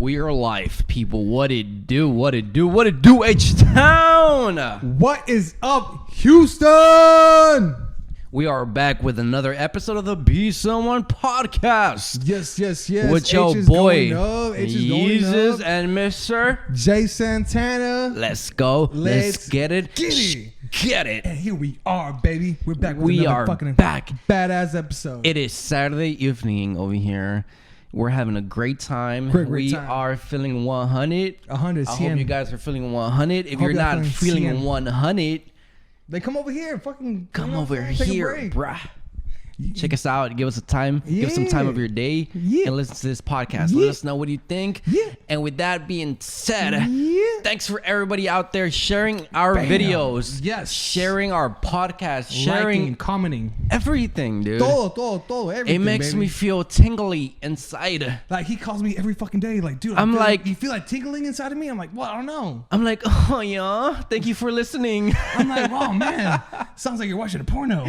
We are live, people. What it do? What it do? What it do, H-Town? What is up, Houston? We are back with another episode of the Be Someone podcast. Yes. With your boy, Jesus and Mr. Jay Santana. Let's go. Let's get it. Get it. And here we are, baby. We're back with another fucking badass episode. It is Saturday evening over here. We're having a great time. We are feeling 100. 100. I hope you guys are feeling 100. If you're not feeling 100, then come over here and fucking come over here, bruh. Check us out. Give us a time. Yeah. Give some time of your day and listen to this podcast. Yeah. Let us know what you think. Yeah. And with that being said, thanks for everybody out there sharing our videos. Yes. Sharing our podcast. Sharing, liking, commenting. Everything, dude. Todo, everything. It makes me feel tingly inside. Like, he calls me every fucking day. Like, dude, I'm like, you feel like tingling inside of me? I'm like, what? I don't know. I'm like, oh, yeah. Thank you for listening. I'm like, wow, man. Sounds like you're watching a porno.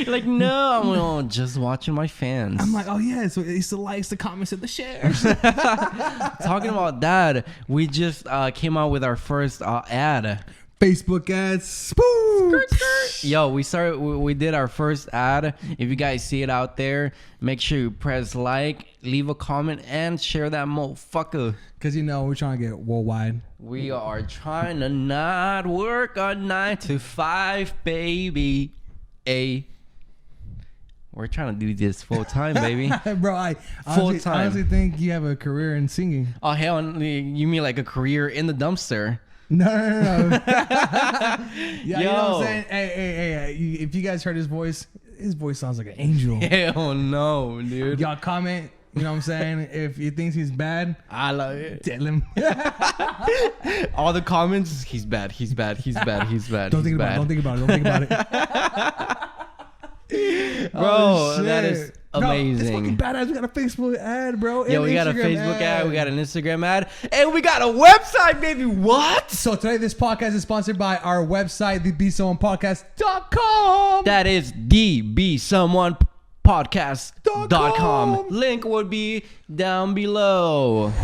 Like, no, I'm just watching my fans. I'm like, oh yeah, so it's the likes, the comments, and the shares. Talking about that, we just came out with our first ad. Facebook ads. Spook. Yo, we did our first ad. If you guys see it out there, make sure you press like, leave a comment, and share that motherfucker. Because we're trying to get worldwide. We are trying to not work a 9 to 5, baby. We're trying to do this full time, baby. Bro, I honestly think you have a career in singing. Oh, hell, you mean like a career in the dumpster? No. Yeah, you know what I'm saying? Hey, if you guys heard his voice sounds like an angel. Hell no, dude. Y'all comment, you know what I'm saying? If he thinks he's bad, I love it. tell him. All the comments, he's bad. Don't think about it. Bro, that is amazing. It's fucking badass. We got a Facebook ad, bro. Yeah, we got a Facebook ad. We got an Instagram ad. And we got a website, baby. What? So today, this podcast is sponsored by our website, thebesomeonepodcast.com. That is thebesomeonepodcast.com. Link would be down below.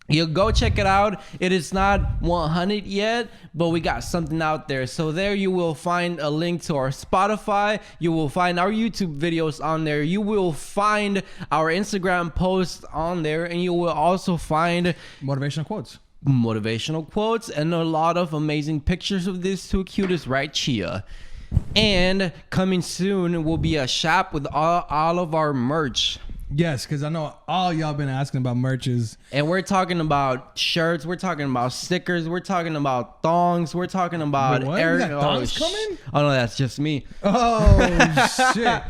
You go check it out. It is not 100 yet, but we got something out there. So there you will find a link to our Spotify. You will find our YouTube videos on there. You will find our Instagram posts on there. And you will also find motivational quotes and a lot of amazing pictures of these two cutest right here. And coming soon will be a shop with all of our merch. Yes, because I know all y'all been asking about merches. And we're talking about shirts. We're talking about stickers. We're talking about thongs. We're talking about... Wait, what? You got thongs coming? Oh, no, that's just me. Oh, shit.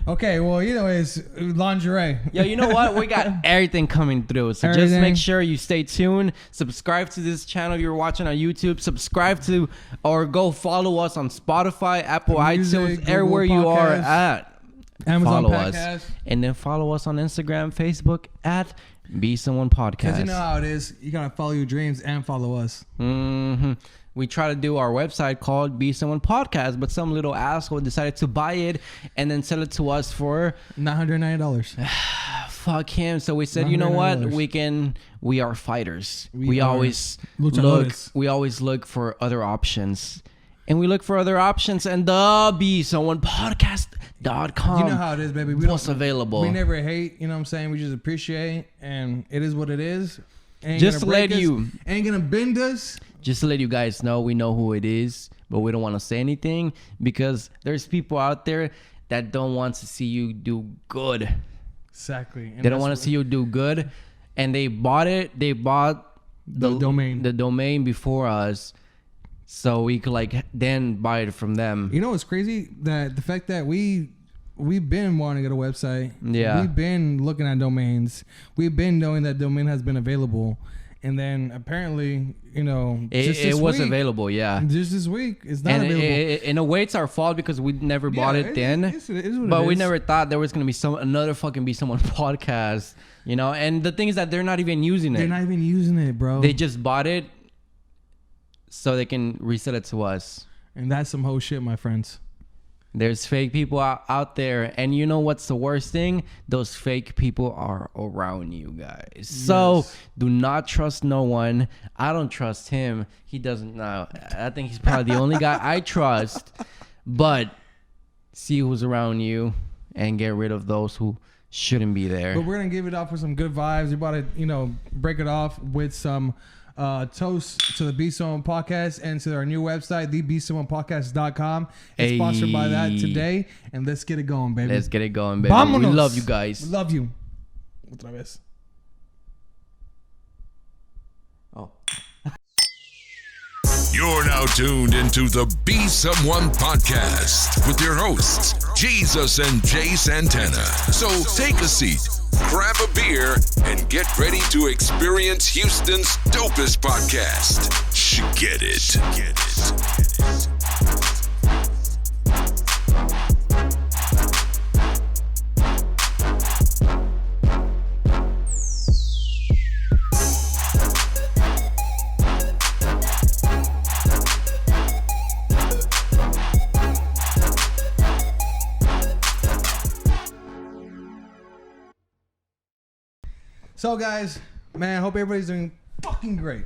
Okay, well, it's lingerie. Yo, you know what? We got everything coming through. So just make sure you stay tuned. Subscribe to this channel if you're watching on YouTube. Subscribe to or go follow us on Spotify, Apple, iTunes, Google everywhere you are at. Amazon follow podcast. us. And then follow us on Instagram, Facebook at Be Someone Podcast. Because you know how it is. You got to follow your dreams and follow us. Mm-hmm. We try to do our website called Be Someone Podcast, but some little asshole decided to buy it and then sell it to us for $990. Fuck him. So we said, you know what? We are fighters. We always look for other options. And we look for other options, and the Be Someone Podcast.com. You know how it is, baby. What's available. We never hate, you know what I'm saying? We just appreciate, and it is what it is. Ain't just to let you. Ain't gonna bend us. Just to let you guys know, we know who it is, but we don't want to say anything because there's people out there that don't want to see you do good. Exactly. And they don't want to see you do good, and they bought it. They bought the domain before us. So we could then buy it from them. You know what's crazy? That the fact that we've been wanting to get a website. Yeah. We've been looking at domains. We've been knowing that domain has been available. And then apparently, it was available. Yeah. Just this week, it's not available. In a way, it's our fault because we never bought it then. But we never thought there was going to be another fucking Be Someone podcast, And the thing is that they're not even using it. They're not even using it, bro. They just bought it so they can resell it to us. And that's some whole shit, my friends. There's fake people out there. And you know what's the worst thing? Those fake people are around you guys. So do not trust no one. I don't trust him. He doesn't know. I think he's probably the only guy I trust. But see who's around you and get rid of those who shouldn't be there. But we're going to give it off with some good vibes. We're about to, break it off with some toast to the Be Someone Podcast and to our new website, thebesomeonepodcast.com. It's sponsored by that today. And let's get it going, baby. Let's get it going, baby. Vámonos. We love you guys. We love you. Otra vez. Oh. You're now tuned into the Be Someone Podcast with your hosts, Jesus and Jay Santana. So take a seat, grab a beer, and get ready to experience Houston's dopest podcast. Get it. Get it. So, guys, man, I hope everybody's doing fucking great.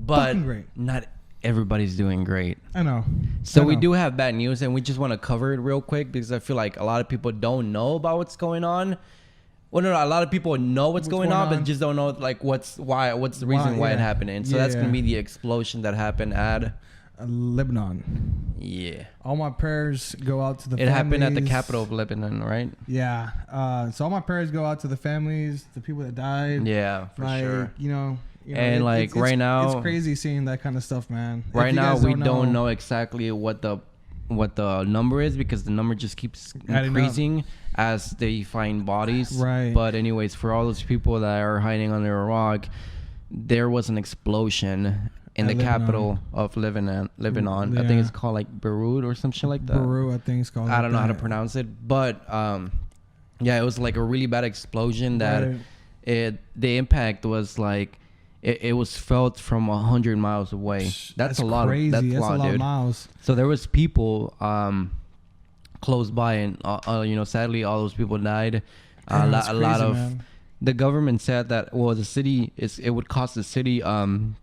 But fucking great. Not everybody's doing great. I know. So we do have bad news, and we just want to cover it real quick because I feel like a lot of people don't know about what's going on. Well, no, a lot of people know what's going on, but just don't know like what's the reason why it happened. And so that's gonna be the explosion that happened at Lebanon. Yeah. All my prayers go out to the It families. happened at the capital of Lebanon, right? Yeah. So all my prayers go out to the families, the people that died. Yeah, for sure. And right now, it's crazy seeing that kind of stuff, man. Right now, we don't know exactly what the number is because the number just keeps increasing as they find bodies. Right. But anyways, for all those people that are hiding under a rock, there was an explosion in the capital of Lebanon. Yeah. I think it's called like Beirut or some shit like that. Beirut, I think it's called. I don't know how to pronounce it, but yeah, it was like a really bad explosion that the impact was like it was felt from 100 miles away. That's a lot. Crazy. That's a lot, dude. Of miles. So there was people close by, and sadly, all those people died. A lot of man. The government said that the city it would cost the city $2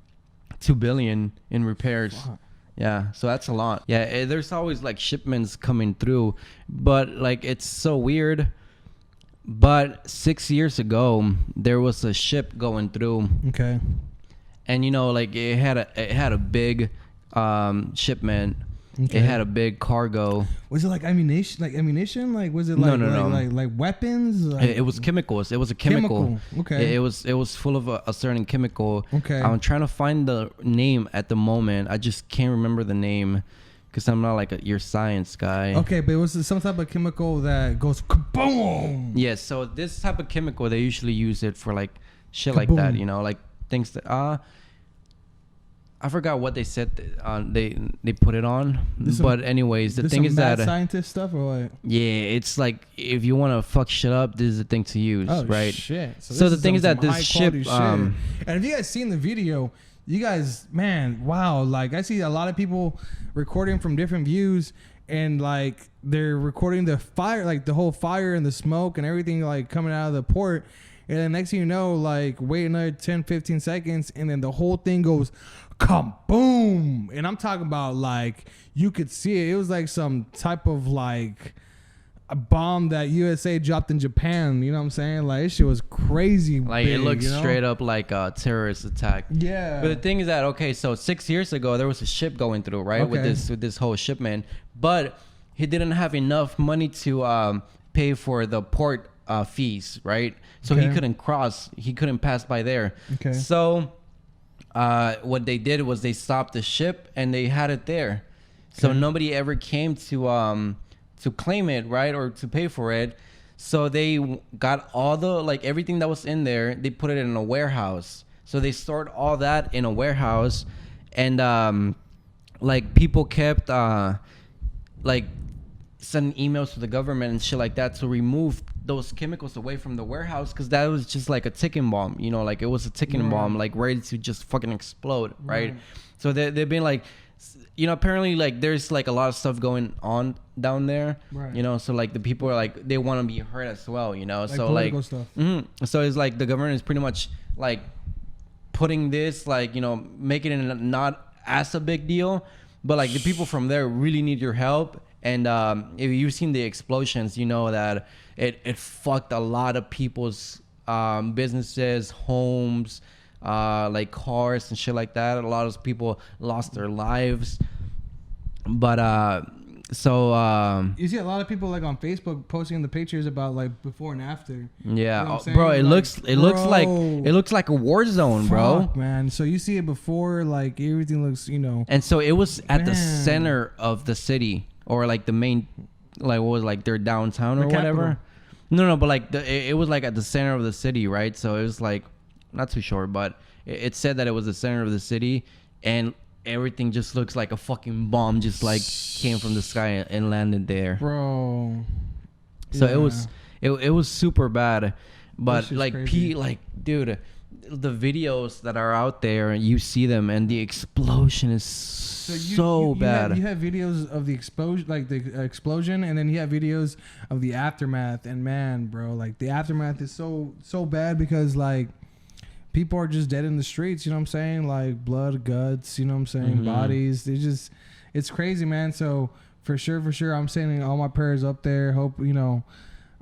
billion in repairs. Wow. Yeah, so that's a lot. Yeah, there's always like shipments coming through, but like it's so weird. But 6 years ago, there was a ship going through. Okay. And like it had a big shipment. Okay. It had a big cargo. Was it like ammunition? Like was it No, like no. like weapons? Like, It was chemicals. It was a chemical. Okay. It was full of a certain chemical. Okay. I'm trying to find the name at the moment. I just can't remember the name because I'm not like your science guy. Okay, but it was some type of chemical that goes kaboom. Yes. So this type of chemical, they usually use it for like shit Kaboom. like that. Like things that I forgot what they said. They put it on, but anyways, the thing is that scientist stuff or what? Yeah, it's like if you want to fuck shit up, this is the thing to use, right? Shit. So the thing is that this ship, and if you guys seen the video, you guys, man, wow! Like I see a lot of people recording from different views, and like they're recording the fire, like the whole fire and the smoke and everything, like coming out of the port. And then next thing you know, like wait another 10, 15 seconds, and then the whole thing goes kaboom. And I'm talking about like you could see it. It was like some type of like a bomb that USA dropped in Japan. You know what I'm saying? Like this shit was crazy. Like big, it looks straight up like a terrorist attack. Yeah. But the thing is that so 6 years ago there was a ship going through, right? Okay. With this whole shipment, but he didn't have enough money to pay for the port fees, right? So he couldn't cross. He couldn't pass by there. Okay. So what they did was they stopped the ship and they had it there. So nobody ever came to claim it, right, or to pay for it. So they got all the like everything that was in there. They put it in a warehouse. So they stored all that in a warehouse, and like people kept like sending emails to the government and shit like that to remove those chemicals away from the warehouse because that was just like a ticking bomb, like it was a ticking bomb, like ready to just fucking explode, right? So they've been like you know, apparently like there's like a lot of stuff going on down there, Right. you know, so like the people are like they want to be heard as well, you know, Like so like political stuff. so it's like the government is pretty much like putting this like, you know, making it not as a big deal, but like the people from there really need your help. And if you've seen the explosions, you know that it fucked a lot of people's businesses, homes, like cars and shit like that. A lot of people lost their lives. But You see a lot of people like on Facebook posting the pictures about like before and after. yeah, You know what I'm saying? bro, it Like, looks like a war zone, bro. fuck, man. So you see it before, like everything looks, you know. And so it was at the Man. center of the city, or like the main, like what was like their downtown or The whatever. capital. No, but like it was like at the center of the city, right? So it was like not too sure, but it said that it was the center of the city, and everything just looks like a fucking bomb just like came from the sky and landed there. Bro. So Yeah. it was super bad, but That's just like crazy. like dude, the videos that are out there, you see them, and the explosion is so bad. You have videos of the explosion, like the explosion, and then you have videos of the aftermath. And man, bro, like the aftermath is so bad because like people are just dead in the streets. You know what I'm saying? Like blood, guts. You know what I'm saying? Mhm. Bodies. It's crazy, man. So for sure, I'm sending all my prayers up there. Hope you know.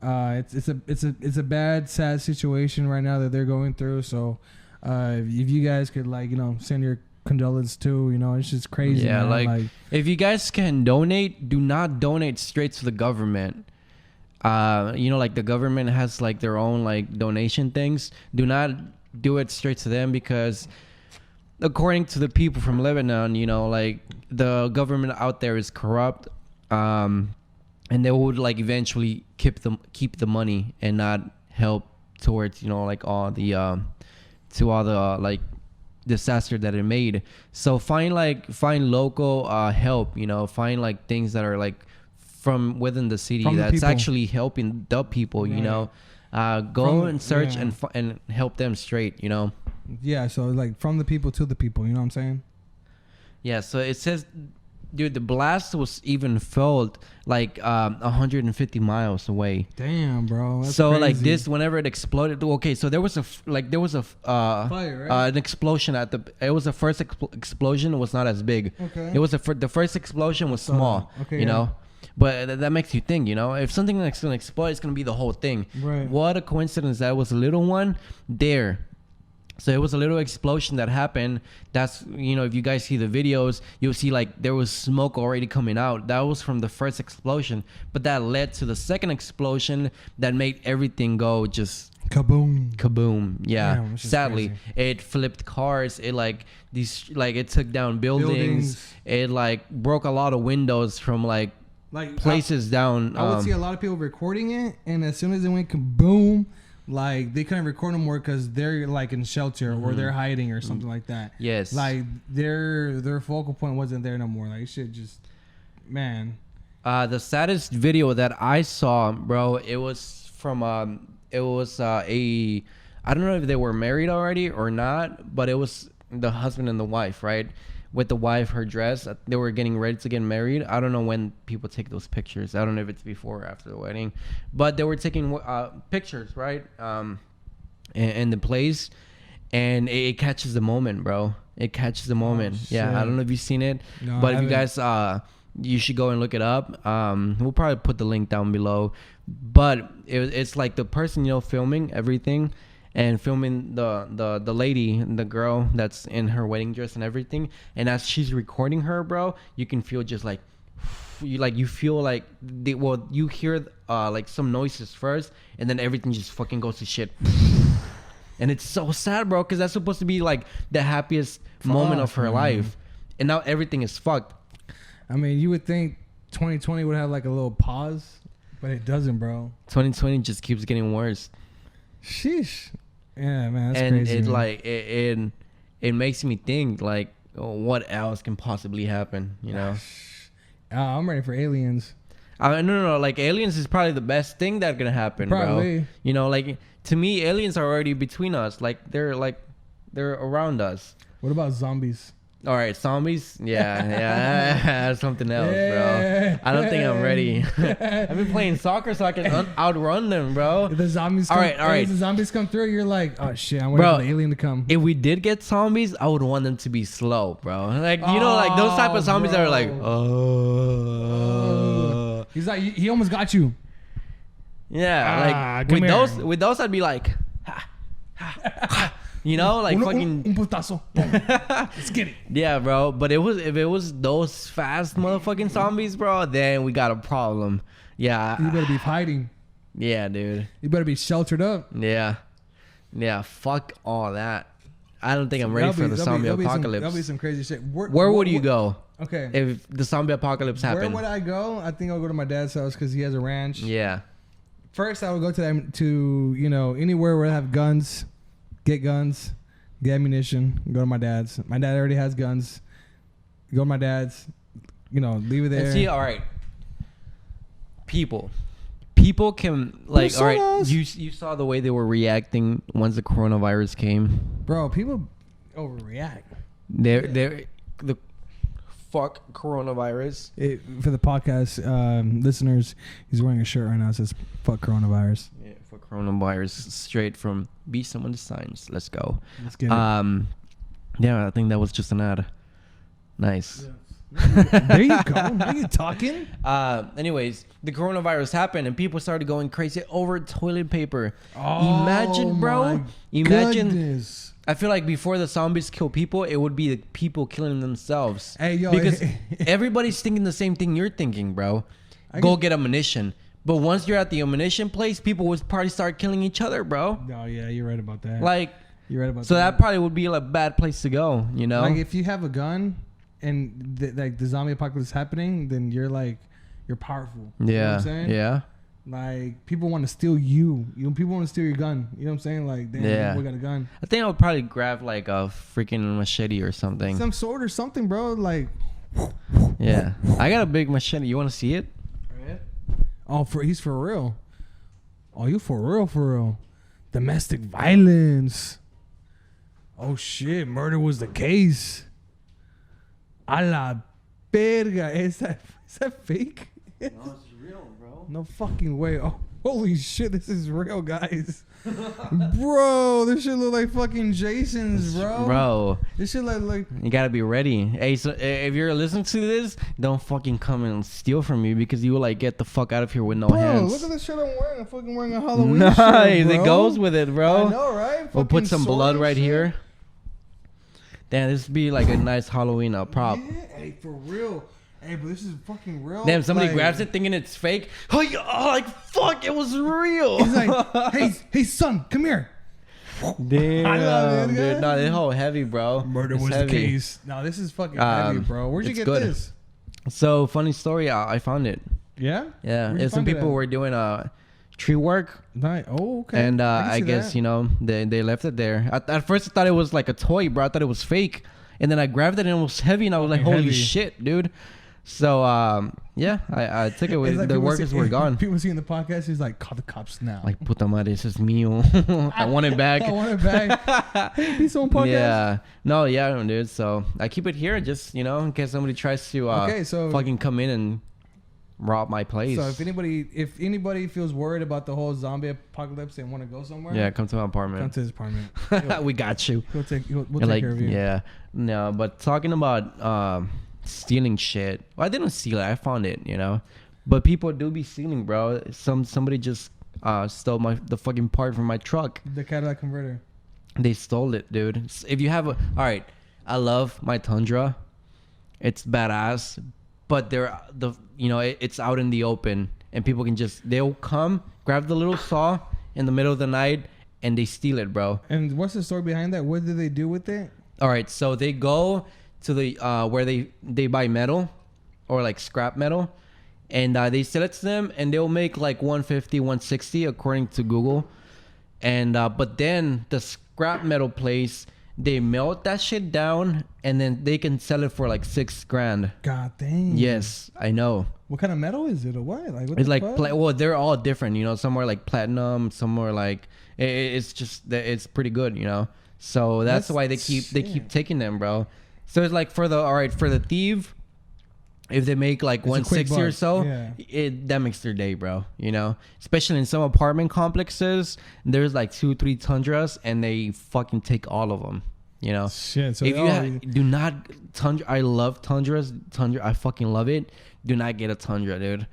It's a bad, sad situation right now that they're going through. So, if you guys could like, you know, send your condolence too, you know, it's just crazy. Yeah, man. like if you guys can donate, do not donate straight to the government. You know, like the government has like their own like donation things. Do not do it straight to them because according to the people from Lebanon, you know, like the government out there is corrupt. And they would like eventually keep the money and not help towards, you know, like all the like disaster that it made. So find local help, you know, find like things that are like from within the city From the that's people. actually helping the people, you Right. know. Go From- and search yeah. and help them straight, you know. yeah, so like from the people to the people, you know what I'm saying? Yeah, so it says, dude, the blast was even felt like 150 miles away. Damn, bro. That's So like crazy. this, whenever it exploded, okay, so there was a Fire, right? an explosion at the. It was the first explosion. It was not as big. Okay. It was the first explosion was small. Okay, you yeah. know, but that makes you think. You know, if something that's gonna explode, it's gonna be the whole thing. Right. What a coincidence that was a little one there. So it was a little explosion that happened. That's, you know, if you guys see the videos, you'll see like there was smoke already coming out. That was from the first explosion, but that led to the second explosion that made everything go just Kaboom. kaboom. Yeah. Damn, which is Sadly, crazy. it flipped cars. It like it took down buildings. Buildings. It like broke a lot of windows from like Like places down. I would see a lot of people recording it, and as soon as it went kaboom, like they couldn't record no more because they're like in shelter or they're hiding or something like that. Yes. Like their focal point wasn't there no more. Like shit, just man. The saddest video that I saw, bro, it was from I don't know if they were married already or not, but it was the husband and the wife, right? With the wife, her dress, they were getting ready to get married. I don't know when people take those pictures. I don't know if it's before or after the wedding, but they were taking pictures, right? In the place, and it catches the moment, bro. It catches the moment. Yeah, I shit. don't know if you've seen it, No, but I if you guys, you should go and look it up. We'll probably put the link down below. But it's like the person, you know, filming everything and filming the lady, the girl that's in her wedding dress and everything. And as she's recording her, bro, you can feel just like you feel like you hear like some noises first, and then everything just fucking goes to shit. And it's so sad, bro, because that's supposed to be like the happiest moment of her man. life, and now everything is fucked. I mean, you would think 2020 would have like a little pause, but it doesn't, bro. 2020 just keeps getting worse. Sheesh. Yeah, man, that's And crazy. it man. like it makes me think like, what else can possibly happen, you know? I'm ready for aliens. No, like aliens is probably the best thing that gonna happen, Probably. bro. You know, like to me, aliens are already between us. Like they're around us. What about zombies? All right, zombies. Yeah, that's something else, Yeah. bro. I don't think I'm ready. I've been playing soccer so I can outrun them, bro. If the zombies All come, right, all right. If the zombies come through, you're like, oh shit, I'm waiting Bro, for the alien to come. If we did get zombies, I would want them to be slow, bro. Like you know, like those type of zombies that are like, He's like, he almost got you. yeah, like come here. with those, I'd be like, ha, ha, ha. You know, like fucking. Un putazo. Boom. Let's get it. Yeah, bro. But if it was those fast motherfucking zombies, bro, then we got a problem. Yeah. You better be hiding. Yeah, dude. You better be sheltered up. Yeah. Yeah. Fuck all that. I don't think I'm ready for the zombie apocalypse. That'll be some crazy shit. Where would you go? Okay. If the zombie apocalypse happened? Where would I go? I think I'll go to my dad's house because he has a ranch. Yeah. First, I would go to you know, anywhere where I have guns, get ammunition, go to my dad's. My dad already has guns. Go to my dad's, you know, leave it there. And see, all right. People can like, all right. You saw the way they were reacting once the coronavirus came. Bro, people overreact. They're the fuck coronavirus. For the podcast listeners, he's wearing a shirt right now that says "fuck coronavirus." Yeah, fuck coronavirus. Straight from Be Someone Designs. Let's go. Let's get it. Yeah, I think that was just an ad. Nice. There you go. Now you're talking. Anyways, the coronavirus happened and people started going crazy over toilet paper. Oh, Imagine, bro. my Imagine. goodness. I feel like before the zombies kill people, it would be the people killing themselves. Hey, yo, because everybody's thinking the same thing you're thinking, bro. Go get ammunition. But once you're at the ammunition place, people would probably start killing each other, bro. No, yeah, you're right about that. Like, you're right about so that. that probably would be like a bad place to go, you know? Like if you have a gun and like the zombie apocalypse is happening, then you're powerful. Yeah. You know what I'm saying? Yeah. Like people want to steal you. People want to steal your gun. You know what I'm saying? Like, damn, we got a gun. I think I would probably grab like a freaking machete or something. Some sword or something, bro. Like, yeah. I got a big machete. You want to see it? oh, he's for real. Oh, you for real, for real. Domestic violence. Oh shit, murder was the case. A la verga. Is that fake? No, it's real, bro. No fucking way. Oh, holy shit, this is real, guys. Bro, this shit look like fucking Jason's, bro. Bro, This shit like you gotta be ready. Hey, so if you're listening to this, don't fucking come and steal from me because you will like get the fuck out of here with no bro, hands. look at the shit I'm wearing. I'm fucking wearing a Halloween Nice, shirt, bro. it goes with it, bro. I know, right? We'll put Fucking some sword blood and right shit. here. Damn, this would be like a nice Halloween prop. Yeah, hey, for real. Hey, but this is fucking real. Damn, somebody like, grabs it thinking it's fake. Oh, like fuck, it was real. He's like, hey, son, come here. Damn, dude. No, this whole heavy, bro. Murder It's was heavy. the case. No, this is fucking heavy, bro. Where'd you it's get good. this? So, funny story. I found it. Yeah? Yeah, Where'd you some find it people at? were doing tree work, Nice. Oh, okay. and can I see guess that. you know they left it there. At first, I thought it was like a toy, bro. I thought it was fake, and then I grabbed it and it was heavy, and I was like, Fucking "Holy heavy. shit, dude!" So, yeah, I took it. It's like The people workers see- were gone. People seeing the podcast, he's like, call the cops now. Like, puta madre, this is mío. I want it back. I want it back. Hey, Be Someone podcast. Yeah. No, yeah, dude. So I keep it here just, you know, in case somebody tries to Okay, so- fucking come in and rob my place. So if anybody feels worried about the whole zombie apocalypse and want to go somewhere, yeah, come to my come apartment. to his apartment. We got you. We'll take You're care of you. Yeah. No, but talking about stealing shit. Well, I didn't steal it. I found it, you know. But people do be stealing, bro. Somebody just stole the fucking part from my truck. The Cadillac converter. They stole it, dude. If you have all right, I love my Tundra. It's badass, but it's out in the open and people can they'll come, grab the little saw in the middle of the night and they steal it, bro. And what's the story behind that? What did they do with it? All right, so they go to the where they buy metal or like scrap metal and they sell it to them and they'll make like 150, 160 according to Google. And but then the scrap metal place, they melt that shit down and then they can sell it for like $6,000. God dang. Yes, I know. What kind of metal is it or what? Like what It's the like fuck? well, they're all different, you know. Some are like platinum, some are like it's just it's pretty good, you know. So that's why they keep shit. taking them, bro. So it's like for the thief, if they make like It's a quick 160 or buck. so, Yeah. that makes their day, bro. You know, especially in some apartment complexes, there's like 2-3 Tundras, and they fucking take all of them. You know, Shit. So if you do not Tundra, I love Tundras. Tundra, I fucking love it. Do not get a Tundra, dude.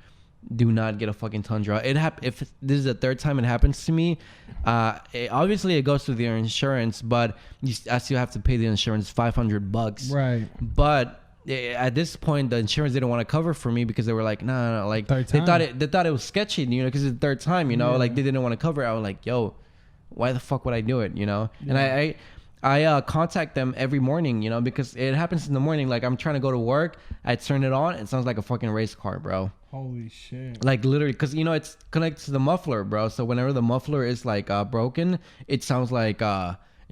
Do not get a fucking Tundra. If this is the third time it happens to me, obviously it goes through their insurance, but you still have to pay the insurance $500. Right. But at this point, the insurance didn't want to cover for me because they were like, no, like Third they time. thought it was sketchy, you know, because it's the third time, you know, Yeah. like they didn't want to cover it. I was like, yo, why the fuck would I do it, you know? And I contact them every morning, you know, because it happens in the morning. Like I'm trying to go to work, I turn it on, it sounds like a fucking race car, bro. Holy shit. Like literally, because you know it's connected to the muffler, bro. So whenever the muffler is like broken, it sounds like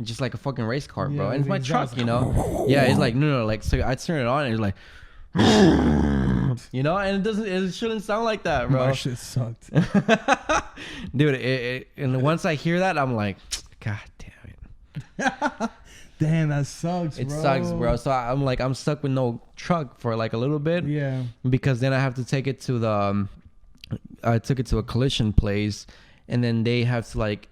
just like a fucking race car, bro. Yeah, And it's my the truck, exhaust. you know. Yeah, it's like no, like so I turn it on and it's like, you know, and it shouldn't sound like that, bro. My shit sucked. Dude, and once I hear that, I'm like, God damn it. Damn, that sucks, It bro. sucks, bro. So I'm stuck with no truck for like a little bit. Yeah. Because then I have to take it to the I took it to a collision place, and then they have to like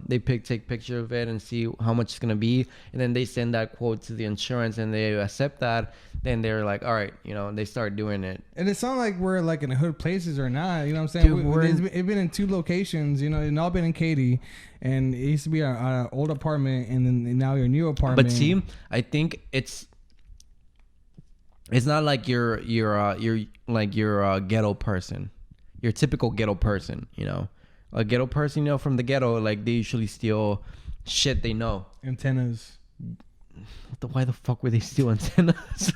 they take picture of it and see how much it's gonna be, and then they send that quote to the insurance and they accept that. Then they're like, all right, you know, and they start doing it. And it's not like we're like in the hood places or not. You know what I'm saying? Dude, It's been in 2 locations, you know, and all been in Katy. And it used to be an old apartment, and then now your new apartment. But see, I think it's not like you're like you're a ghetto person. You're a typical ghetto person, you know. A ghetto person, you know, from the ghetto, like they usually steal shit they know. Antennas. Why the fuck would they steal antennas?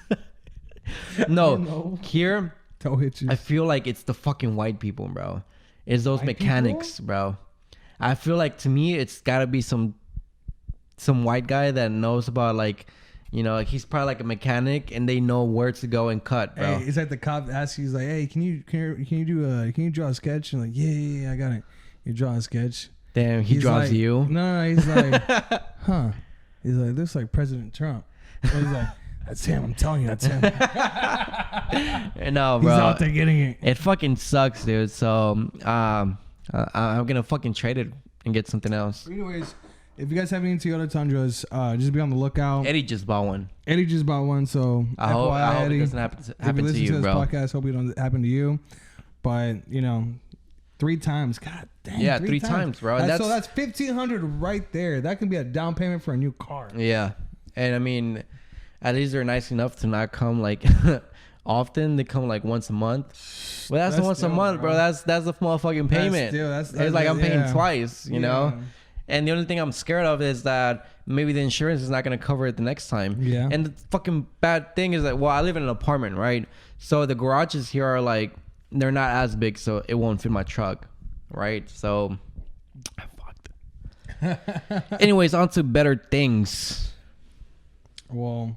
I No, know. here Toe hitches. I feel like it's the fucking white people, bro. It's those White mechanics, bro. I feel like to me it's gotta be some white guy that knows about like, you know, like he's probably like a mechanic and they know where to go and cut, bro. Hey, it's like the cop asks you, he's like, "Hey, can you draw a sketch?" And like, yeah, I got it. You draw a sketch. Damn, he He's draws like, you. No, he's like, huh? He's like, looks like President Trump. And he's like, that's him. I'm telling you, that's him. No, He's bro. out there getting it. It fucking sucks, dude. So I'm gonna fucking trade it and get something else. Anyways, if you guys have any Toyota Tundras, just be on the lookout. Eddie just bought one. Eddie just bought one, so I hope Eddie, it doesn't happen if you to listen you, to this bro. podcast, hope it don't happen to you. But you know, 3 times, god damn. Yeah, 3 times, bro. So that's $1,500 right there. That can be a down payment for a new car. Yeah, and I mean, at least they're nice enough to not come like often. They come like once a month. Well, that's once a still, month, bro. That's the motherfucking payment. That's It's like I'm paying yeah. twice, you know. Yeah. And the only thing I'm scared of is that maybe the insurance is not gonna cover it the next time. Yeah. And the fucking bad thing is that, well, I live in an apartment, right? So the garages here are like, they're not as big, so it won't fit my truck, right? So I'm fucked. Anyways, on to better things. Well,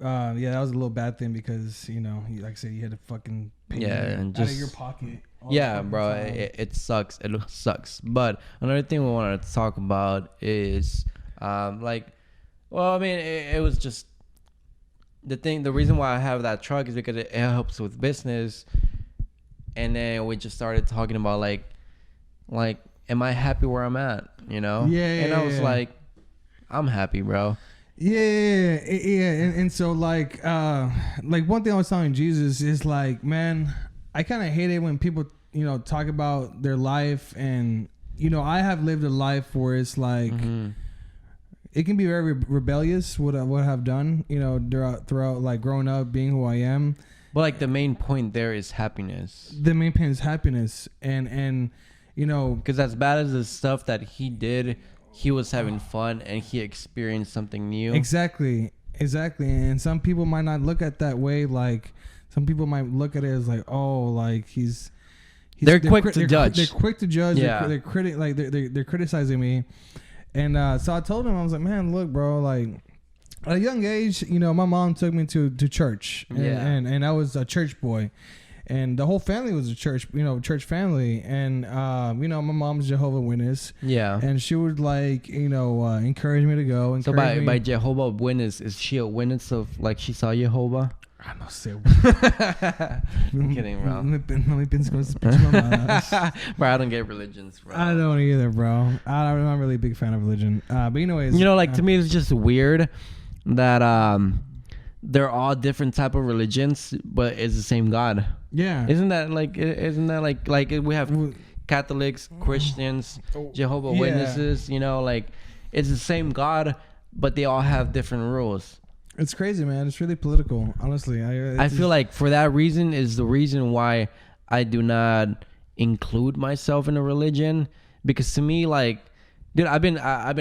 yeah, that was a little bad thing because, you know, like I said, you had to fucking pay And out of just your pocket. all the yeah, fucking bro, time. it sucks. It sucks. But another thing we wanted to talk about is like, well, I mean, it was just the reason why I have that truck is because it helps with business. And then we just started talking about like, am I happy where I'm at? You know? Yeah, And I was yeah. like, I'm happy, bro. Yeah. And so like one thing I was telling Jesus is like, man, I kind of hate it when people, you know, talk about their life, and you know, I have lived a life where it's like, it can be very rebellious what I have done, you know, throughout like growing up, being who I am. But like the main point there is happiness. The main point is happiness, and you know, Because as bad as the stuff that he did, he was having fun and he experienced something new. Exactly. And some people might not look at that way. Like some people might look at it as like, oh, like he's They're quick to judge. They're quick to judge. Yeah. They're criticizing me. And so I told him, I was like, man, look, bro, like at a young age, you know, my mom took me to church, and I was a church boy. and the whole family was a church family, and my mom's Jehovah's Witness. Yeah. And she would encourage me to go. So by Jehovah's Witness, is she a witness of like she saw Jehovah? I no sé. I'm kidding, bro. No me pienses con esas pinches mamadas. Bro, I don't get religions, bro. I don't either, bro. I'm not really a big fan of religion. But anyways, to me, it's just weird that they're all different type of religions, but it's the same God. Yeah. Isn't that like we have Catholics, Christians, Jehovah's Witnesses, it's the same God, but they all have different rules. It's crazy, man. It's really political, honestly. I feel like for that reason is the reason why I do not include myself in a religion, because to me, like, dude, I've been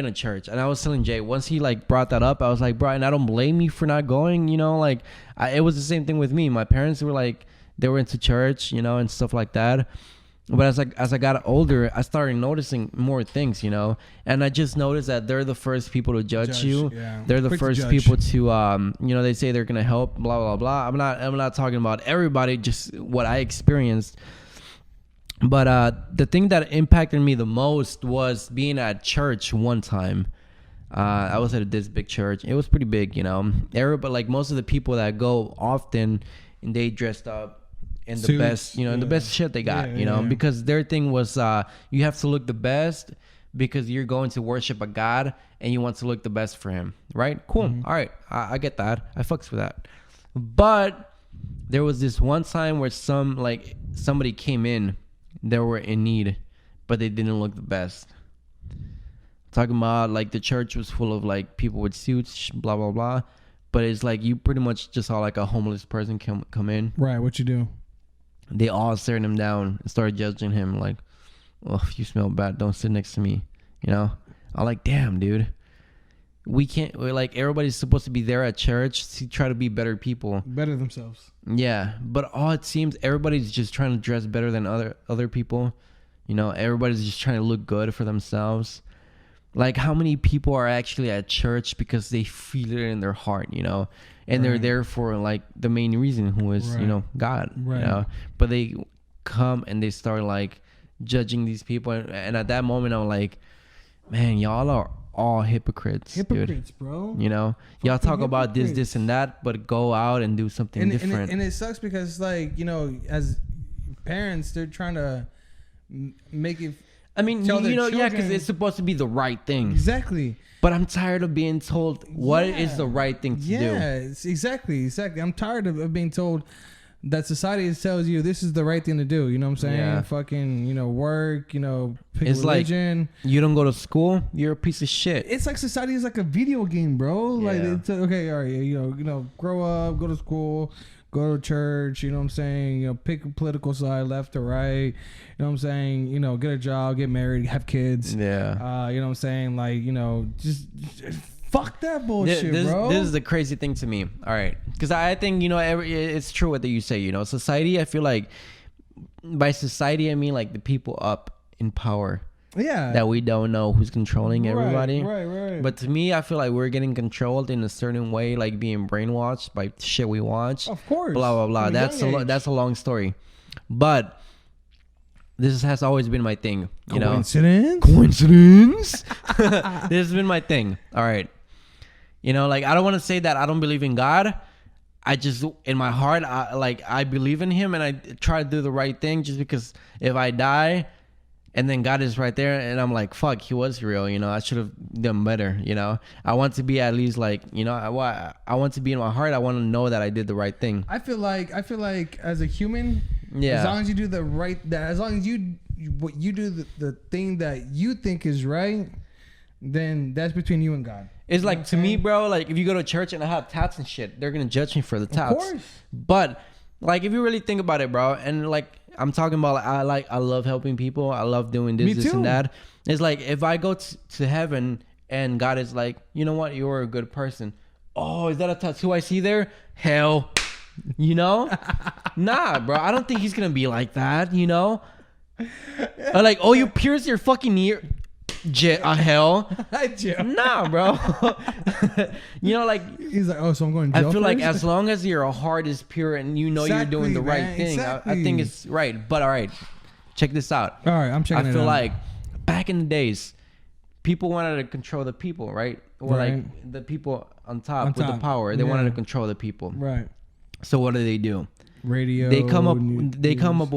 to church, and I was telling Jay once he like brought that up, I was like, bro, and I don't blame you for not going, it was the same thing with me. My parents were like, they were into church, and stuff like that. But as I got older, I started noticing more things, and I just noticed that they're the first people to judge you. Yeah. They're the Quick to first judge. people to, they say they're gonna help, blah blah blah. I'm not talking about everybody, just what I experienced. But the thing that impacted me the most was being at church one time. I was at this big church. It was pretty big, Everybody, like most of the people that go often, and they dressed up in the Suits, best, in the best shit they got, Yeah. because their thing was you have to look the best because you're going to worship a God and you want to look the best for him, right? Cool. Mm-hmm. All right. I get that. I fucks with that. But there was this one time where somebody came in, they were in need, but they didn't look the best. Talking about like the church was full of like people with suits, blah, blah, blah. But it's like you pretty much just saw like a homeless person come in. Right. What you do? They all stared him down and started judging him like, well, if you smell bad, don't sit next to me. I'm like, damn, dude. We're like, everybody's supposed to be there at church to try to be better people. Better themselves. Yeah. But all it seems, everybody's just trying to dress better than other people. Everybody's just trying to look good for themselves. Like, how many people are actually at church because they feel it in their heart, and they're there for like the main reason, who is, God, Right. But they come and they start like judging these people. And at that moment, I'm like, man, y'all are all hypocrites, Hypocrites, bro. Y'all talk about this and that, but go out and do something different. And it sucks because, like, as parents, they're trying to make it. I mean, tell their yeah, because children- it's supposed to be the right thing. Exactly. But I'm tired of being told what is the right thing to do. Yeah, exactly. I'm tired of being told that society tells you this is the right thing to do. You know what I'm saying? Yeah. Fucking, work, pick It's religion. like, you don't go to school, you're a piece of shit. It's like society is like a video game, bro. Like, Yeah. it's okay, all right, grow up, go to school, go to church, you know what I'm saying? Pick a political side, left or right. You know what I'm saying? Get a job, get married, have kids. Yeah. You know what I'm saying? Like, just fuck that bullshit, bro. This is the crazy thing to me. All right. Because I think, it's true what you say, society, I feel like by society, I mean like the people up in power. Yeah. That we don't know who's controlling everybody. Right. But to me, I feel like we're getting controlled in a certain way, like being brainwashed by shit we watch. Of course. Blah, blah, blah. From a That's young a long story. But this has always been my thing, Coincidence? This has been my thing. All right. Like, I don't want to say that I don't believe in God. I just, in my heart, I believe in him, and I try to do the right thing, just because if I die and then God is right there and I'm like, fuck, he was real, I should have done better, I want to be at least like, I want to be in my heart. I want to know that I did the right thing. I feel like as a human, Yeah. as long as you do the right, as long as you do the thing that you think is right, then that's between you and God. It's like, to me, bro, like if you go to church and I have tats and shit, they're gonna judge me for the tats. Of course. But like, if you really think about it, bro, and like I'm talking about, I love helping people. I love doing this, Me this too. and that. It's like, if I go to heaven and God is like, you know what, you're a good person. Oh, is that a tattoo I see there? Hell, nah, bro. I don't think he's gonna be like that. Or like, oh, you pierced your fucking ear. hell. Jail. Nah, bro. You know, like He's like, oh, so I'm going to jail I feel like first? as long as your heart is pure and you know you're doing the Exactly, right man, thing, I think exactly. it's right. But all right, check this out. All right, I'm checking it I feel out. like back in the days, people wanted to control the people, right? Or Right. like the people on top On with top, the power. They wanted yeah. to control the people. Right. So what do? Radio. They come up news.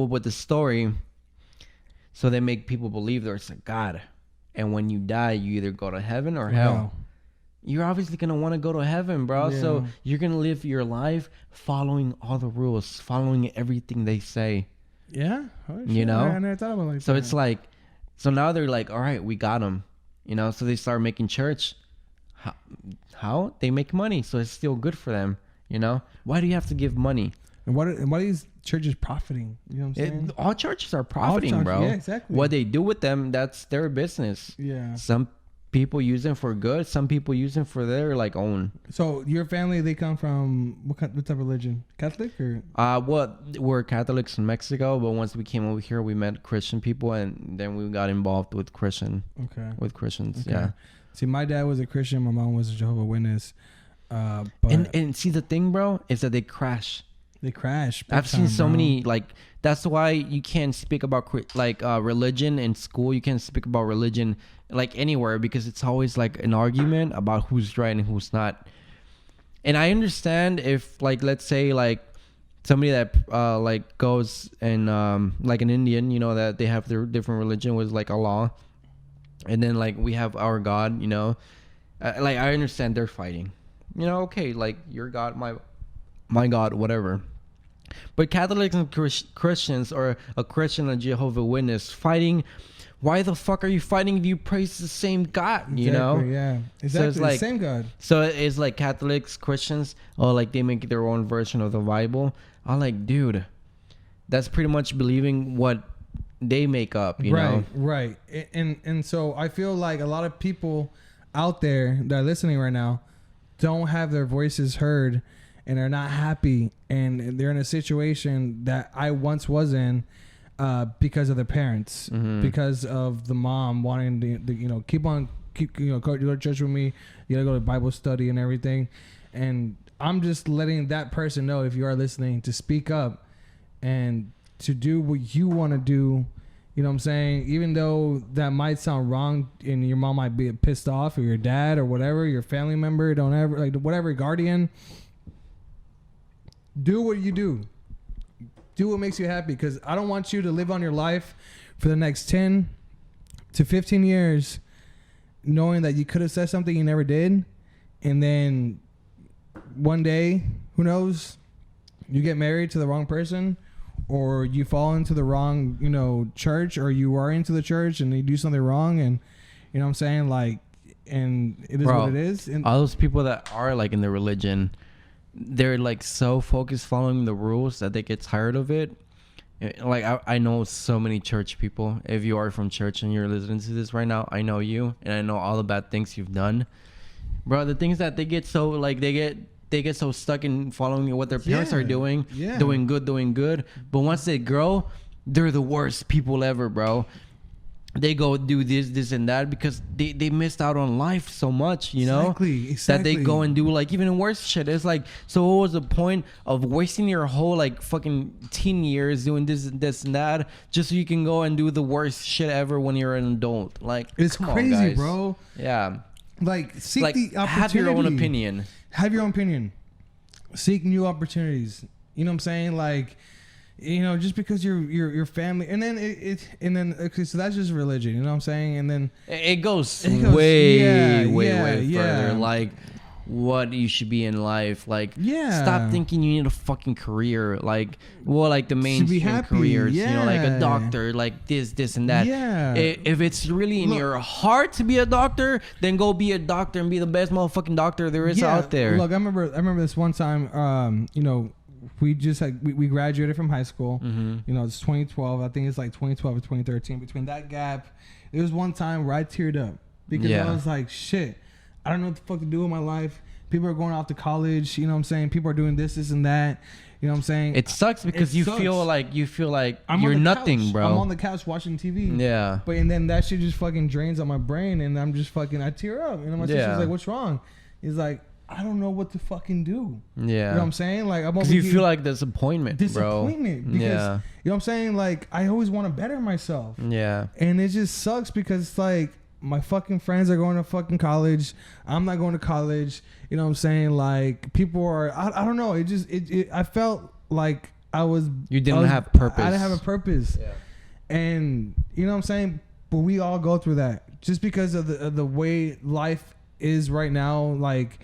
with the story, so they make people believe there's a God, and when you die, you either go to heaven or hell. Wow. You're obviously gonna want to go to heaven, bro. So Yeah. you're gonna live your life following all the rules, following everything they say. Yeah. Oh, shit. You know? I never thought about it like So that. it's like, so now they're like, all right, we got them. You know, so they start making church. How? They make money, so it's still good for them. You know, why do you have to give money? And what are these churches profiting? You know what I'm saying? All churches are profiting, churches, bro. yeah, exactly. What they do with them, that's their business. Yeah. Some people use them for good. Some people use them for their like own. So your family, they come from what type of religion? Catholic or? Well, we're Catholics in Mexico, but once we came over here, we met Christian people, and then we got involved with Christians. Okay. Yeah. See, my dad was a Christian. My mom was a Jehovah's Witness. But And see, the thing, bro, is that they crash. they crash. big I've seen time, so bro. many, like, that's why you can't speak about religion in school. You can't speak about religion like anywhere, because it's always like an argument about who's right and who's not. And I understand if, like, let's say like somebody that like goes and like an Indian, you know, that they have their different religion with like Allah, and then like we have our God, you know, like I understand they're fighting, you know, okay, like your God, my God, whatever. But Catholics and Christians, or a Christian and Jehovah's Witness fighting, why the fuck are you fighting if you praise the same God, you know? Exactly, yeah. Exactly. So it's like, the same God. So it's like Catholics, Christians, or like they make their own version of the Bible. I'm like, dude, that's pretty much believing what they make up, you know? Right. And so I feel like a lot of people out there that are listening right now don't have their voices heard and are not happy, and they're in a situation that I once was in because of their parents, because of the mom wanting to you know, keep you know, go to church with me, you gotta go to Bible study and everything. And I'm just letting that person know, if you are listening, to speak up and to do what you want to do. You know what I'm saying? Even though that might sound wrong and your mom might be pissed off, or your dad, or whatever, your family member, don't ever, like, whatever, guardian, do what you do. Do what makes you happy, because I don't want you to live on your life for the next 10 to 15 years knowing that you could have said something you never did, and then one day, who knows, you get married to the wrong person, or you fall into the wrong, you know, church, or you are into the church and they do something wrong, and you know what I'm saying, like, and it is Bro, what it is. And all those people that are like in the religion, they're like so focused following the rules that they get tired of it. Like I know so many church people. If you are from church and you're listening to this right now, I know you, and I know all the bad things you've done, bro. The things that they get so like they get so stuck in following what their parents are doing, doing good. But once they grow, they're the worst people ever, bro. They go do this and that because they missed out on life so much, you know? Exactly. That they go and do like even worse shit. It's like, so what was the point of wasting your whole like fucking teen years doing this and that just so you can go and do the worst shit ever when you're an adult? Like, It's come on, crazy, guys. bro. Yeah. Like, seek Like, the opportunity. have your own opinion. Have your own opinion. Seek new opportunities. You know what I'm saying? Like, you know, just because your family, and then okay, so that's just religion. You know what I'm saying? And then It goes yeah, way yeah. further. Like, what you should be in life. Like, Yeah. stop thinking you need a fucking career. Like, well, like the mainstream happy, careers. You know, like a yeah. doctor, like this and that. Yeah. If it's really in Look. your heart to be a doctor, then go be a doctor and be the best motherfucking doctor there is out there. Look, I remember this one time. You know, we just like we graduated from high school. Mm-hmm. You know, it's 2012. I think it's like 2012 or 2013. Between that gap, there was one time where I teared up because Yeah. I was like, shit. I don't know what the fuck to do with my life. People are going off to college. You know what I'm saying? People are doing this and that. You know what I'm saying? It sucks because you feel like I'm you're on the nothing, couch. bro. I'm on the couch watching TV. Yeah. But and then that shit just fucking drains on my brain, and I'm just fucking, I tear up. And my sister's like, "What's wrong?" He's like, "I don't know what to fucking do." Yeah. You know what I'm saying? Like, I'm because you feel like disappointment, bro. Disappointment. Because, you know what I'm saying? Like, I always want to better myself. Yeah. And it just sucks because it's like, my fucking friends are going to fucking college. I'm not going to college. You know what I'm saying? Like, people are, I don't know. It just, I felt like you didn't have purpose. I didn't have a purpose. Yeah. And you know what I'm saying? But we all go through that just because of the way life is right now. Like,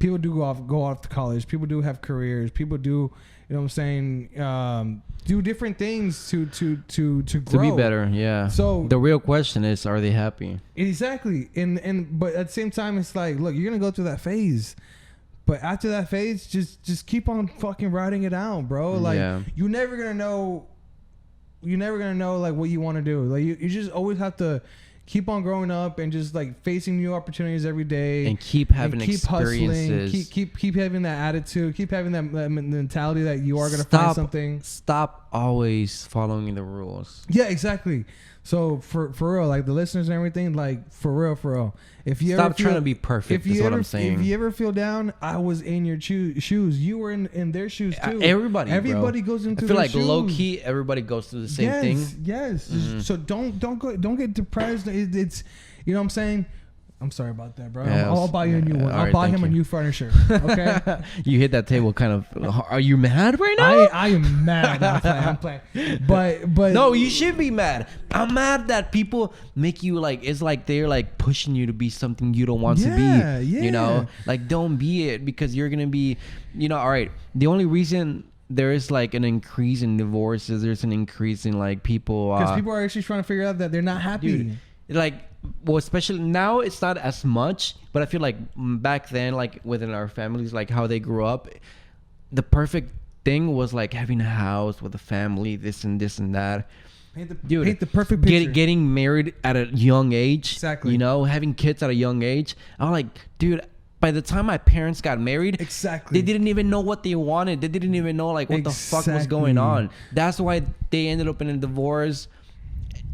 people do go off to college. People do have careers. People do, you know what I'm saying? Do different things to grow. To be better, yeah. So the real question is, are they happy? Exactly. And but at the same time, it's like, look, you're gonna go through that phase. But after that phase, just keep on fucking riding it out, bro. Like, you're never gonna know like what you want to do. Like, you just always have to keep on growing up and just like facing new opportunities every day and keep having experiences. Hustling, keep having that attitude, keep having that mentality that you are gonna find something. Stop always following the rules. Yeah, exactly. So for real, like the listeners and everything, like for real. If you stop trying to be perfect, is what I'm saying. If you ever feel down, I was in your shoes. You were in their shoes too. Everybody goes into. I feel like shoes. Low key, everybody goes through the same thing. Yes. Mm-hmm. So don't get depressed. It's you know what I'm saying. I'm sorry about that, bro. Yeah, I'll buy you a new one. I'll buy him a new furniture. Okay. You hit that table kind of. Are you mad right now? I am mad. I'm playing. But no, you should be mad. I'm mad that people make you like. It's like they're like pushing you to be something you don't want to be. Yeah. You know, like don't be it because you're gonna be. You know, all right. The only reason there is like an increase in divorces, there's an increase in like people. Because people are actually trying to figure out that they're not happy. Dude, like. Well, especially now it's not as much, but I feel like back then, like within our families, like how they grew up, the perfect thing was like having a house with a family, this and that. Paint the perfect picture. Getting married at a young age. Exactly. You know, having kids at a young age. I'm like, dude, by the time my parents got married, exactly, they didn't even know what they wanted. They didn't even know like what the fuck was going on. That's why they ended up in a divorce.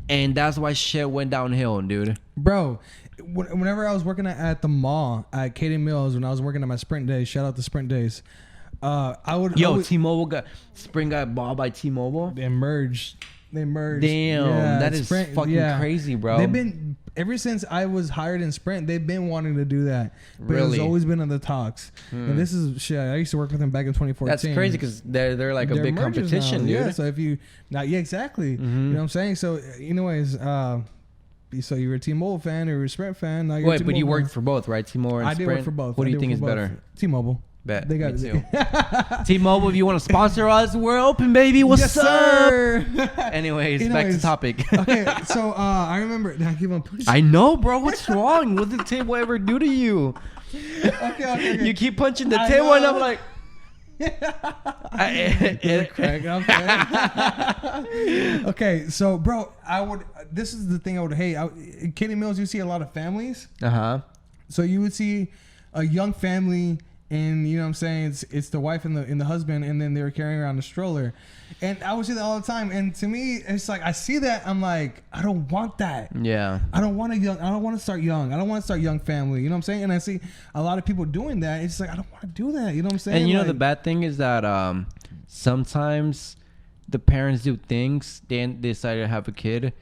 And that's why shit went downhill, dude. Bro, whenever I was working at the mall at Katie Mills, when I was working at my Sprint days, shout out to Sprint days. T-Mobile Sprint got bought by T-Mobile. They merged. Damn, that is Sprint, fucking crazy, bro. They've been ever since I was hired in Sprint. They've been wanting to do that, but really? It's always been in the talks. And this is shit. I used to work with them back in 2014. That's crazy because they're like a big competition, dude. Yeah. So if you exactly. You know what I'm saying. So anyways, so you were a T-Mobile fan or you were a Sprint fan. Now you're Wait, but you worked for both, right? T-Mobile and I Sprint. did work for both. What do you think is better? T-Mobile. Bet. They got me too. T-Mobile, if you want to sponsor us, we're open, baby. What's up? Anyways, back to topic. Okay, so I remember. I keep on pushing. I know, bro. What's wrong? What did the table ever do to you? Okay. You keep punching the table, and I'm like. Okay, so bro, this is the thing I would hate. In Katie Mills, you see a lot of families. So you would see a young family, and you know what I'm saying, it's the wife and the husband, and then they were carrying around a stroller, and I would see that all the time. And to me, it's like I see that, I'm like, I don't want that. Yeah. I don't want to start young. I don't want to start young family. You know what I'm saying? And I see a lot of people doing that. It's like I don't want to do that. You know what I'm saying? And you know the bad thing is that sometimes the parents do things, they decide to have a kid,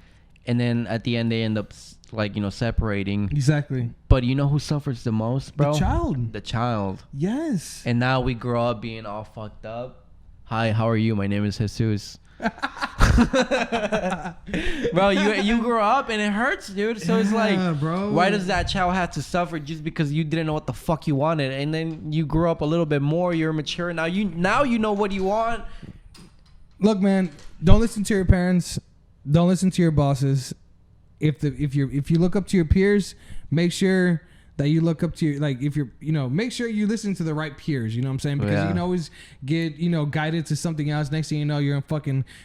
and then at the end they end up like, you know, separating. Exactly. But you know who suffers the most, bro? The child. Yes. And now we grow up being all fucked up. Hi, how are you? My name is Jesus. Bro, you grow up and it hurts, dude. So it's like, bro, why does that child have to suffer just because you didn't know what the fuck you wanted? And then you grow up a little bit more, you're mature. Now you know what you want. Look, man, don't listen to your parents. Don't listen to your bosses. If you look up to your peers, make sure that you look up to. Like if you're, make sure you listen to the right peers. You know what I'm saying? Because you can always get, guided to something else. Next thing you know, you're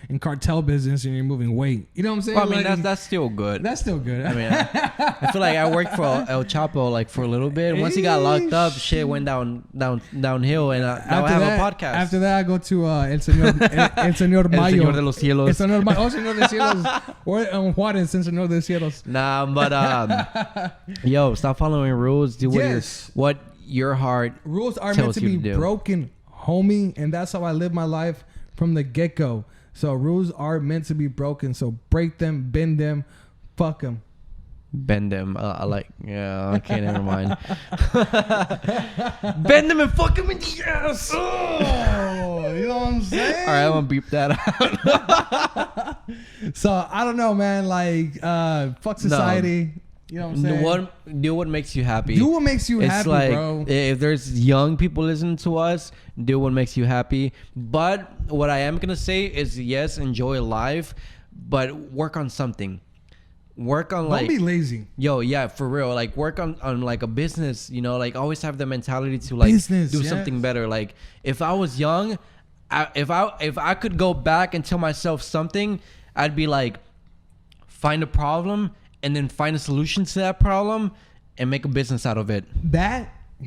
in cartel business and you're moving weight. You know what I'm saying? Well, I mean, that's still good. That's still good. I mean, I feel like I worked for El Chapo like for a little bit. Once he got locked up, shit went downhill, and now I have a podcast. After that, I go to El Señor Mayo. El Señor de los Cielos. El Señor Mayo. Oh, Señor de Cielos. Or Juárez, El Señor de Cielos. Nah, but yo, stop following rules. Do what your heart rules are tells meant to you be to do. broken, homie, and that's how I live my life from the get-go. So rules are meant to be broken. So break them, bend them, fuck them. Bend them. Okay, never mind. Bend them and fuck them in the ass. Oh, you know what I'm saying? All right, I'm gonna beep that out. So I don't know, man. Like, fuck society. You know what I'm saying? Do what makes you happy. Do what makes you happy, like, bro. If there's young people listening to us, do what makes you happy. But what I am gonna say is, yes, enjoy life, but work on something. Work on Don't be lazy. Yo, yeah, for real. Like work on like a business, like always have the mentality to like do something better. Like if I was young, if I could go back and tell myself something, I'd be like, find a problem and then find a solution to that problem and make a business out of it.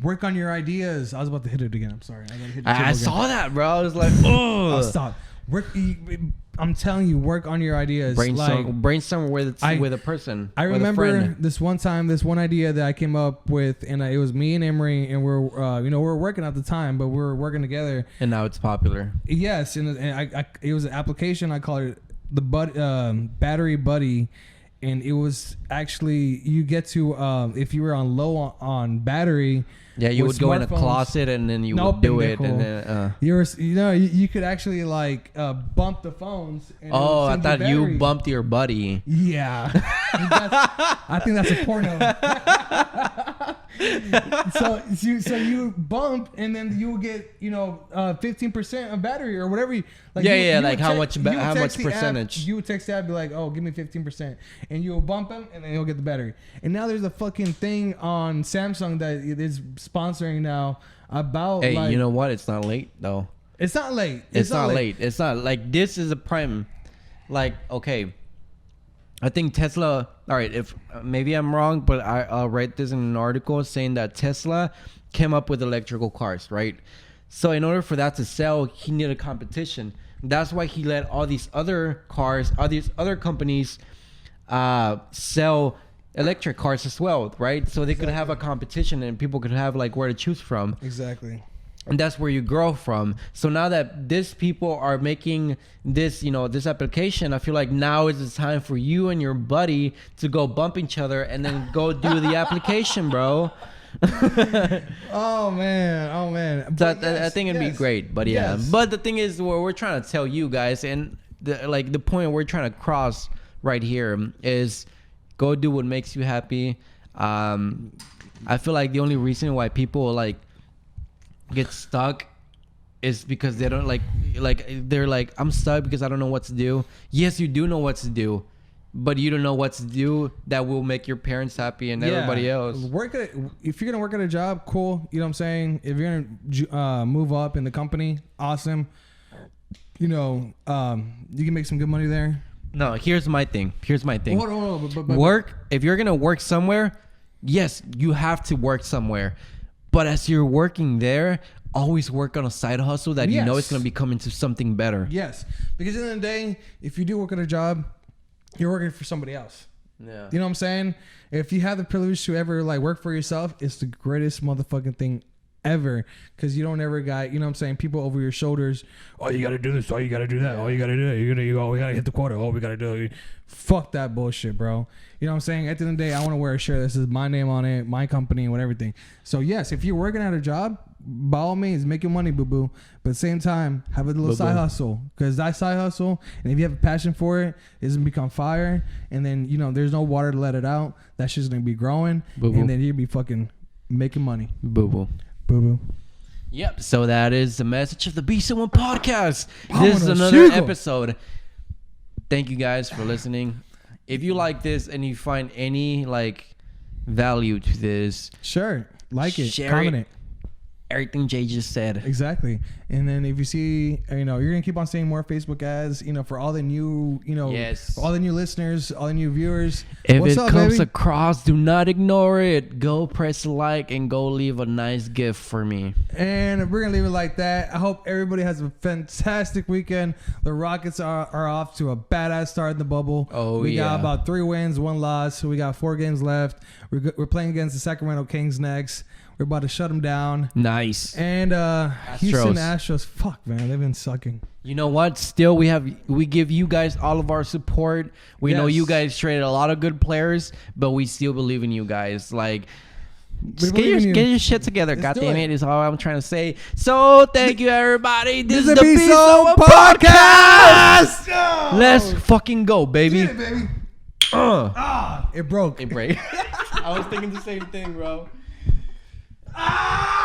Work on your ideas. I was about to hit it again. I'm sorry. I saw that, bro. I was like, oh, I'll stop. I'm telling you, work on your ideas. Brainstorm with a person. I remember this one idea that I came up with, and it was me and Emery, and we were working at the time, but we were working together. And now it's popular. Yes, and it was an application. I called it the Battery Buddy, and it was actually you get to if you were on low on battery. Yeah, you would go in a closet and then you would do it, and then you could actually like bump the phones. And I thought you bumped your buddy. Yeah, I think that's a porno. so you bump and then you will get 15% of battery or whatever. How much percentage? You would text the app, be like, oh, give me 15%, and you'll bump them and then you'll get the battery. And now there's a fucking thing on Samsung that is sponsoring now about. Hey, you know what? It's not late though. It's not late. It's not late. It's not like this is a prime. Like, okay, I think Tesla. All right, if maybe I'm wrong, but I'll write this in an article saying that Tesla came up with electrical cars, right? So in order for that to sell, he needed competition. That's why he let all these other cars, all these other companies, sell electric cars as well, right? So they could have a competition and people could have like where to choose from. Exactly. And that's where you grow from. So now that these people are making this, this application, I feel like now is the time for you and your buddy to go bump each other and then go do the application, bro. Oh man. I think it'd be great, but yeah. Yes. But the thing is, what we're trying to tell you guys, and the point we're trying to cross right here is go do what makes you happy. I feel like the only reason why people like get stuck is because they don't like they're like, I'm stuck because I don't know what to do. Yes, you do know what to do, but you don't know what to do that will make your parents happy and everybody else. If you're gonna work at a job, cool. You know what I'm saying? If you're gonna move up in the company, awesome. You can make some good money there. No, here's my thing. Hold on. Work. If you're gonna work somewhere, yes, you have to work somewhere. But as you're working there, always work on a side hustle that you know it's gonna become into something better. Yes, because at the end of the day, if you do work at a job, you're working for somebody else. Yeah. You know what I'm saying? If you have the privilege to ever like work for yourself, it's the greatest motherfucking thing ever, because you don't ever got, you know what I'm saying, people over your shoulders. Oh, you gotta do this. Oh, you gotta do that. Oh, you gotta do that. We gotta hit the quota. Oh, we gotta do it. Fuck that bullshit, bro. You know what I'm saying? At the end of the day, I want to wear a shirt that says my name on it, my company, and everything. So yes, if you're working at a job, by all means, make your money, boo boo. But at the same time, have a little side hustle, because that side hustle, and if you have a passion for it, it's gonna become fire. And then there's no water to let it out. That shit's gonna be growing, and then you'll be fucking making money. Boo boo. Boo boo. Yep. So that is the message of the Be Someone podcast. This is another episode. Thank you guys for listening. If you like this and you find any like value to this, Sure. Like it. Share Comment it. it. Everything Jay just said. Exactly. And then if you see, you're gonna keep on seeing more Facebook ads, for all the new, Yes. all the new listeners, all the new viewers. If What's it up, comes baby? across, do not ignore it. Go press like and go leave a nice gift for me. And we're gonna leave it like that. I hope everybody has a fantastic weekend. The Rockets are off to a badass start in the bubble. Oh, we got yeah. about 3 wins, 1 loss. So we got 4 games left. We're playing against the Sacramento Kings next. We're about to shut them down. Nice. And Houston Astros, fuck man, they've been sucking. You know what? Still, we give you guys all of our support. We know Yes. you guys traded a lot of good players, but we still believe in you guys. Like, just believe in you. get your shit together. Let's God do damn it. it is all I'm trying to say. So thank you everybody. This is the Be Be So So Podcast. Let's fucking go, baby. Get it, baby. It broke. Hey, Bray. I was thinking the same thing, bro. Ah!